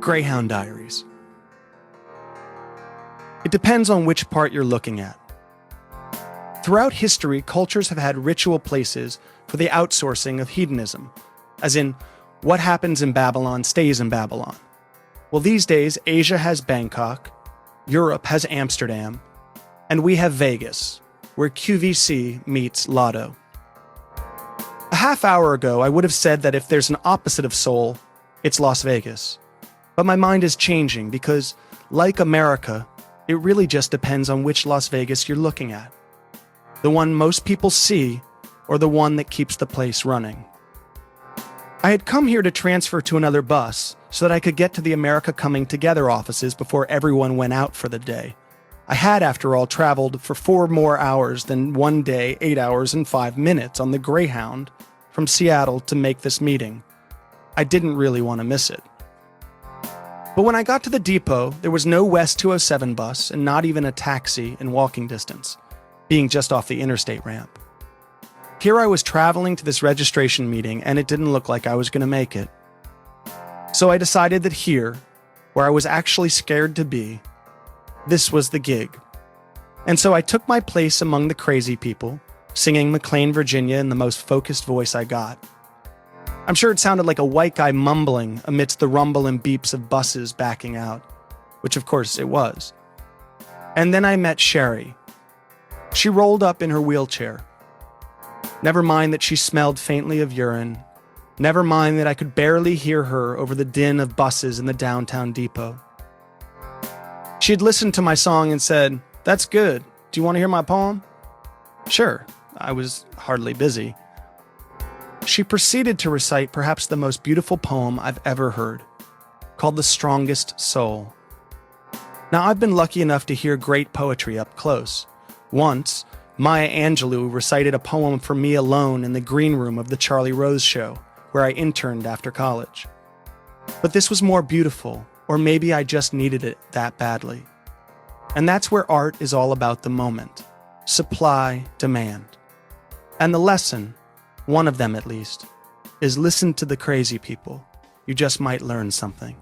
Greyhound Diaries. It depends on which part you're looking at. Throughout history, cultures have had ritual places for the outsourcing of hedonism, as in, what happens in Babylon stays in Babylon. Well, these days, Asia has Bangkok, Europe has Amsterdam, and we have Vegas, where QVC meets Lotto. A half hour ago, I would have said that if there's an opposite of Seoul, it's Las Vegas. But my mind is changing because, like America, it really just depends on which Las Vegas you're looking at. The one most people see, or the one that keeps the place running. I had come here to transfer to another bus so that I could get to the America Coming Together offices before everyone went out for the day. I had, after all, traveled for 4 more hours than one day, 8 hours and 5 minutes on the Greyhound from Seattle to make this meeting. I didn't really want to miss it. But when I got to the depot, there was no West 207 bus and not even a taxi in walking distance, being just off the interstate ramp. Here I was traveling to this registration meeting and it didn't look like I was going to make it. So I decided that here, where I was actually scared to be, this was the gig. And so I took my place among the crazy people, singing McLean, Virginia in the most focused voice I got. I'm sure it sounded like a white guy mumbling amidst the rumble and beeps of buses backing out, which of course it was. And then I met Sherry. She rolled up in her wheelchair. Never mind that she smelled faintly of urine. Never mind that I could barely hear her over the din of buses in the downtown depot. She had listened to my song and said, "That's good. Do you want to hear my poem?" Sure, I was hardly busy. She proceeded to recite perhaps the most beautiful poem I've ever heard, called The Strongest Soul. Now, I've been lucky enough to hear great poetry up close. Once, Maya Angelou recited a poem for me alone in the green room of the Charlie Rose show, where I interned after college. But this was more beautiful, or maybe I just needed it that badly. And that's where art is all about the moment. Supply, demand. And the lesson, one of them at least, is listen to the crazy people. You just might learn something.